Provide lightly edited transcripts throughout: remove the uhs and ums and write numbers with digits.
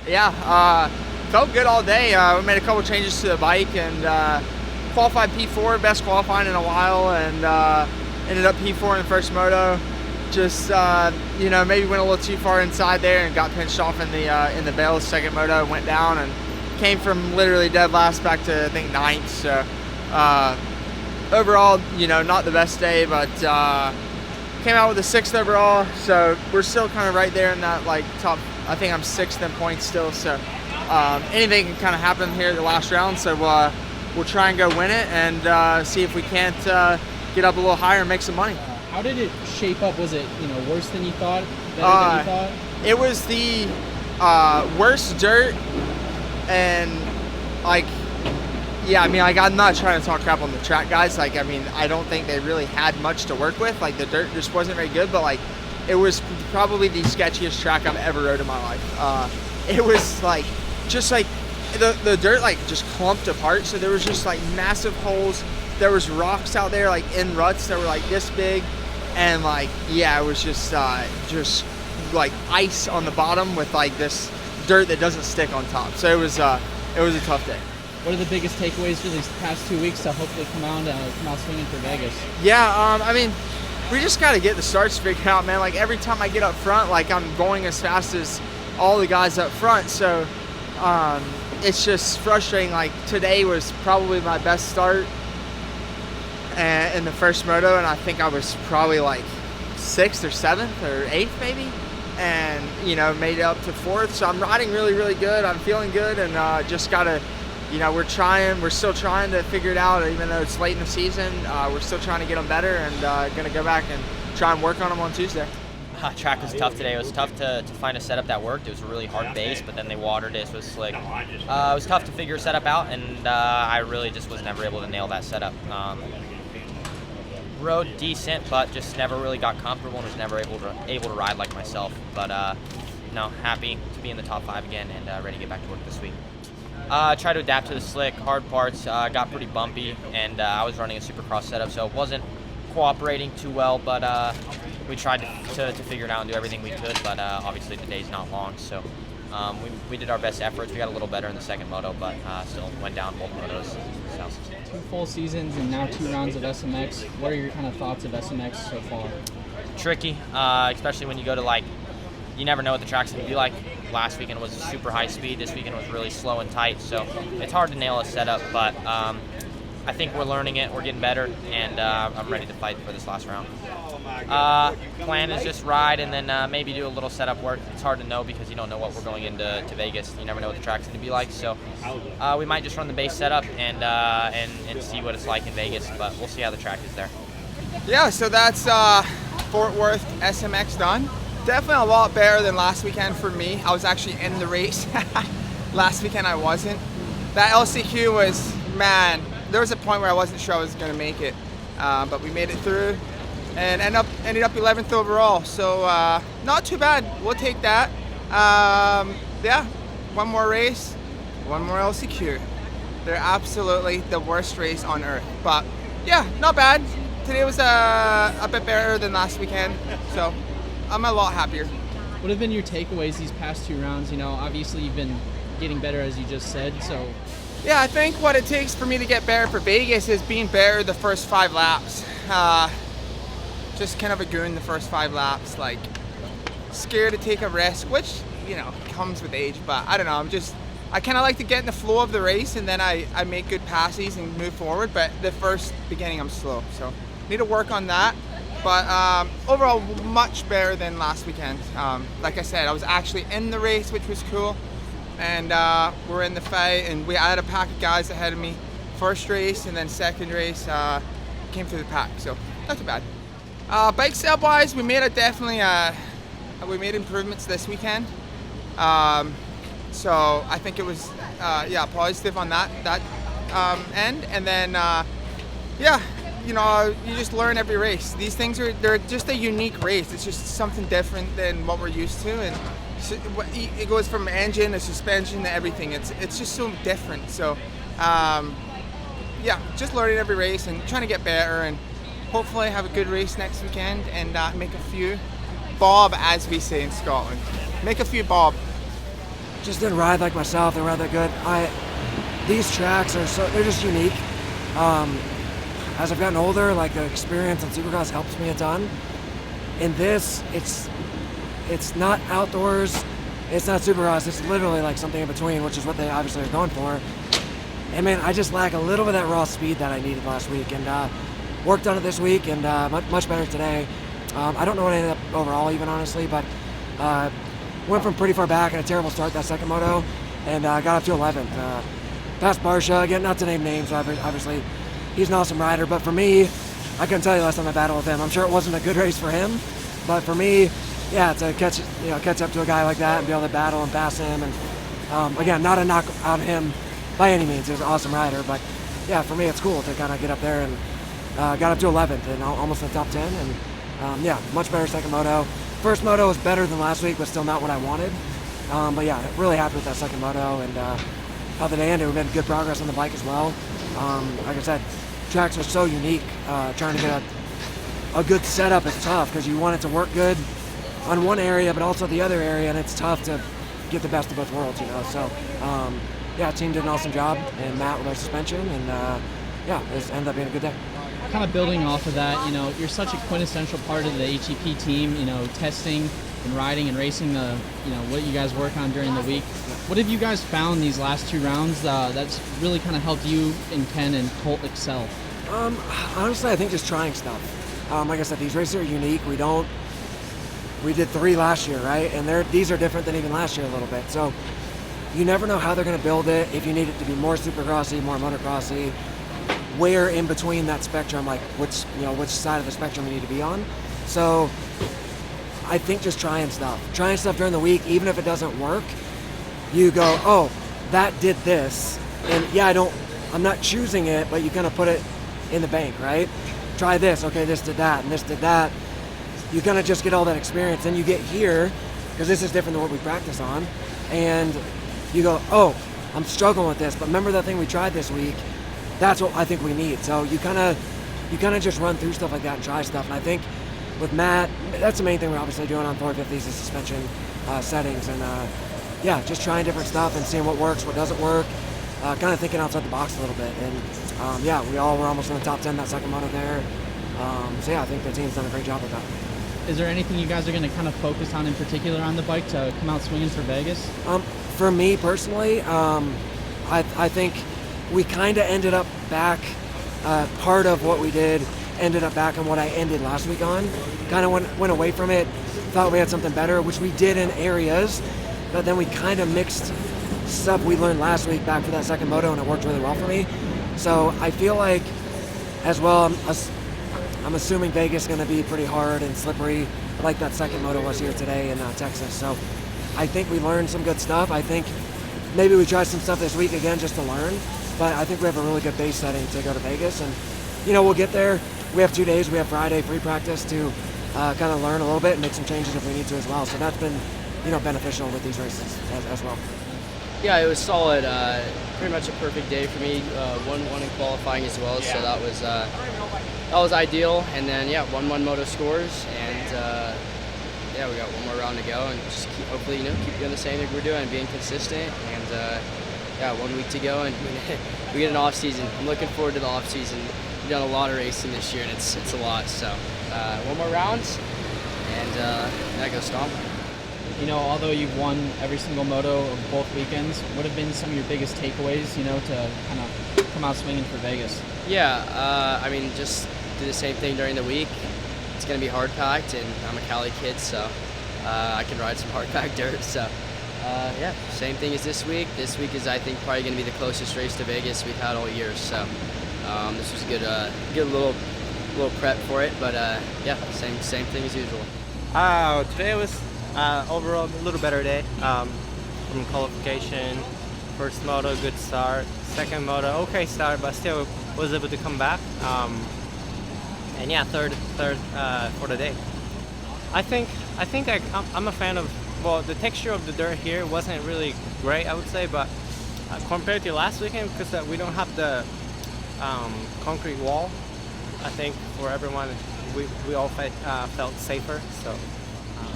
Yeah, felt good all day. We made a couple changes to the bike and qualified P4, best qualifying in a while, and ended up P4 in the first moto. Just maybe went a little too far inside there and got pinched off in the Bales second moto. Went down and came from literally dead last back to I think ninth. So overall, not the best day, but came out with a sixth overall. So we're still kind of right there in that top. I think I'm sixth in points still. So anything can kind of happen here at the last round. So we'll try and go win it and see if we can't get up a little higher and make some money. How did it shape up? Was it worse than you thought? Better than you thought? It was the worst dirt, and I'm not trying to talk crap on the track guys. I don't think they really had much to work with. The dirt just wasn't very good, but it was probably the sketchiest track I've ever rode in my life. It was the dirt just clumped apart, so there was just massive holes. There was rocks out there in ruts that were this big, and it was just ice on the bottom with this dirt that doesn't stick on top. So it was a tough day. What are the biggest takeaways for these past 2 weeks to hopefully come out swinging for Vegas? Yeah, we just got to get the starts figured out, man. Every time I get up front, I'm going as fast as all the guys up front. So it's just frustrating. Today was probably my best start in the first moto, and I think I was probably 6th or 7th or 8th maybe, and made it up to 4th. So I'm riding really, really good. I'm feeling good, and just gotta, we're still trying to figure it out. Even though it's late in the season, we're still trying to get them better, and gonna go back and try and work on them on Tuesday. Track was tough today. It was tough to find a setup that worked. It was a really hard base, but then they watered it, so it was slick. It was tough to figure a setup out, and I really just was never able to nail that setup. Rode decent, but just never really got comfortable and was never able to ride like myself. But happy to be in the top 5 again and ready to get back to work this week. Try to adapt to the slick, hard parts. Got pretty bumpy, and I was running a Supercross setup, so it wasn't cooperating too well. But we tried to figure it out and do everything we could. But obviously the day's not long, so we did our best efforts. We got a little better in the second moto, but still went down both motos. So. 2 full seasons and now 2 rounds of SMX. What are your kind of thoughts of SMX so far? Tricky, especially when you go to you never know what the track's going to be like. Last weekend was super high speed. This weekend was really slow and tight, so it's hard to nail a setup, but I think we're learning it. We're getting better, and I'm ready to fight for this last round. Plan is just ride and then maybe do a little setup work. It's hard to know because you don't know what we're going into Vegas. You never know what the track's going to be like, so we might just run the base setup and see what it's like in Vegas, but we'll see how the track is there. Yeah, so that's Fort Worth SMX done. Definitely a lot better than last weekend for me. I was actually in the race. Last weekend I wasn't. That LCQ was, man, there was a point where I wasn't sure I was going to make it, but we made it through and ended up 11th overall. So not too bad. We'll take that. Yeah, one more race, one more LCQ. They're absolutely the worst race on earth. But yeah, not bad. Today was a bit better than last weekend, so I'm a lot happier. What have been your takeaways these past 2 rounds? Obviously you've been getting better, as you just said, so. Yeah, I think what it takes for me to get better for Vegas is being better the first 5 laps. Just kind of a goon the first 5 laps, scared to take a risk, which, comes with age, but I don't know, I kind of like to get in the flow of the race, and then I make good passes and move forward, but the first beginning I'm slow, so need to work on that. But overall, much better than last weekend. Like I said, I was actually in the race, which was cool, and we're in the fight, and I had a pack of guys ahead of me. First race and then second race, came through the pack, so not too bad. Bike setup wise, we made improvements this weekend. So I think it was positive on that end, and then you just learn every race. These things they're just a unique race. It's just something different than what we're used to, and it goes from engine to suspension to everything. It's just so different. So just learning every race and trying to get better, and hopefully have a good race next weekend and make a few bob, as we say in Scotland. Make a few bob. just didn't ride like myself. They ride that good. These tracks they're just unique. As I've gotten older, like the experience on Supercross helps me a ton. In this, it's not outdoors, it's not Supercross, it's literally like something in between, which is what they obviously are going for. And man, I just lack a little bit of that raw speed that I needed last week, and worked on it this week, and much better today. I don't know what I ended up overall even, honestly, but went from pretty far back and a terrible start that second moto, and got up to 11th. Past Barsha, again, not to name names, obviously. He's an awesome rider, but for me, I couldn't tell you last time I battled with him. I'm sure it wasn't a good race for him, but for me, yeah, to catch up to a guy like that and be able to battle and pass him, and again, not a knock on him by any means. He's an awesome rider, but yeah, for me, it's cool to kind of get up there, and got up to 11th and almost in the top 10, and yeah, much better second moto. First moto was better than last week, but still not what I wanted. But yeah, really happy with that second moto, and how the day ended. We made good progress on the bike as well. Like I said, tracks are so unique. Trying to get a good setup is tough because you want it to work good on one area, but also the other area, and it's tough to get the best of both worlds, So, yeah, team did an awesome job, and Matt with our suspension, and yeah, it ended up being a good day. Kind of building off of that, you're such a quintessential part of the HEP team, testing and riding and racing what you guys work on during the week. What have you guys found these last 2 rounds that's really kind of helped you and Ken and Colt excel? Honestly, I think just trying stuff. Like I said, these races are unique. We did 3 last year, right? And these are different than even last year a little bit. So you never know how they're going to build it. If you need it to be more supercrossy, more motocrossy, where in between that spectrum, like which side of the spectrum you need to be on. So I think just trying stuff during the week, even if it doesn't work, you go, oh, that did this, and yeah, I'm not choosing it, but you kind of put it in the bank, right? Try this, okay, this did that, and this did that. You kind of just get all that experience, and you get here, because this is different than what we practice on, and you go, oh, I'm struggling with this, but remember that thing we tried this week? That's what I think we need. So you kind of just run through stuff like that and try stuff, and I think with Matt, that's the main thing we're obviously doing on 450s is suspension settings, and yeah, just trying different stuff and seeing what works, what doesn't work, kind of thinking outside the box a little bit. And yeah, we all were almost in the top 10 that second moto there. So yeah, I think the team's done a great job with that. Is there anything you guys are going to kind of focus on in particular on the bike to come out swinging for Vegas? For me personally, I think we kind of ended up back, part of what we did ended up back on what I ended last week on. Kind of went away from it, thought we had something better, which we did in areas, but then we kind of mixed stuff we learned last week back for that second moto, and it worked really well for me. So I feel like, as well, I'm assuming Vegas is going to be pretty hard and slippery, like that second moto was here today in Texas. So I think we learned some good stuff. I think maybe we try some stuff this week again just to learn, but I think we have a really good base setting to go to Vegas, and we'll get there. We have 2 days. We have Friday free practice to kind of learn a little bit and make some changes if we need to as well. So that's been, beneficial with these races as well. Yeah, it was solid. Pretty much a perfect day for me. 1-1 in qualifying as well, so that was ideal. And then 1-1 moto scores, and we got 1 more round to go, and just hopefully keep doing the same thing we're doing, being consistent. And 1 week to go, and we get an off season. I'm looking forward to the off season. We've done a lot of racing this year, and it's a lot. So 1 more round, and that goes Stomp. Although you've won every single moto of both weekends, what have been some of your biggest takeaways, to kind of come out swinging for Vegas? Yeah, just do the same thing during the week. It's going to be hard packed, and I'm a Cali kid, so I can ride some hard packed dirt. So same thing as this week. This week is, I think, probably going to be the closest race to Vegas we've had all year. So this was a good little prep for it. But same thing as usual. Today was overall a little better day. From qualification, first moto good start, second moto okay start, but still was able to come back. And third for the day. I think I'm a fan of, the texture of the dirt here wasn't really great, I would say, but compared to last weekend, because we don't have the concrete wall, I think for everyone we all felt safer. So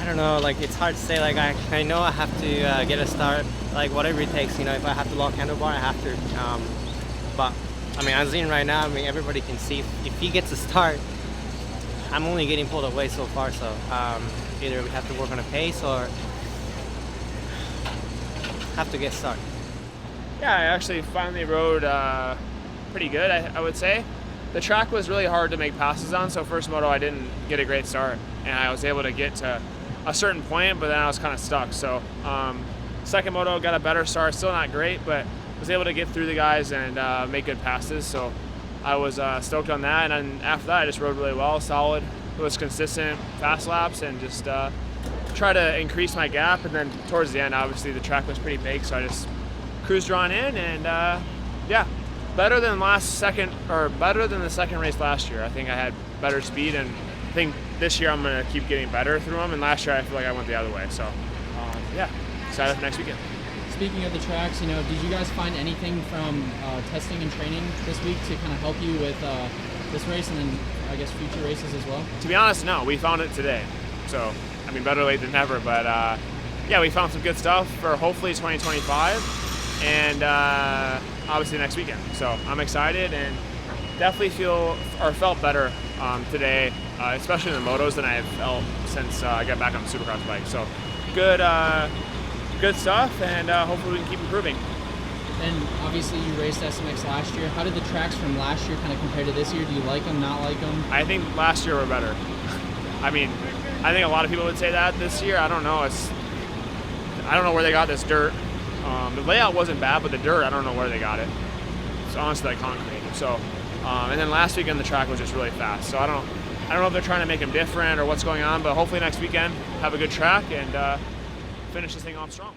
I don't know, like it's hard to say. Like I know I have to get a start, like whatever it takes. You know, if I have to lock handlebar, I have to. But I mean, as in right now, I mean everybody can see if he gets a start, I'm only getting pulled away so far. So either we have to work on a pace or have to get started. Yeah, I actually finally rode pretty good, I would say. The track was really hard to make passes on, so first moto I didn't get a great start, and I was able to get to a certain point, but then I was kind of stuck. So second moto got a better start, still not great, but was able to get through the guys and make good passes. So I was stoked on that, and then after that I just rode really well, solid. It was consistent, fast laps, and just try to increase my gap. And then towards the end, obviously the track was pretty big, so I just cruised on in, and yeah, better than the second race last year. I think I had better speed, and I think this year I'm gonna keep getting better through them. And last year I feel like I went the other way. So yeah, excited for next weekend. Speaking of the tracks, did you guys find anything from testing and training this week to kind of help you with this race and then I guess future races as well? To be honest, no. We found it today. So I mean, better late than never. But yeah, we found some good stuff for hopefully 2025. And obviously next weekend. So I'm excited and definitely felt better today, especially in the motos, than I have felt since I got back on the Supercross bike. So good stuff, and hopefully we can keep improving. And obviously you raced SMX last year. How did the tracks from last year kind of compare to this year? Do you like them, not like them? I think last year were better. I mean, I think a lot of people would say that. This year, I don't know. I don't know where they got this dirt. The layout wasn't bad, but the dirt, I don't know where they got it. It's honestly like concrete. So, and then last weekend the track was just really fast. So I don't know if they're trying to make them different or what's going on, but hopefully next weekend have a good track and finish this thing off strong.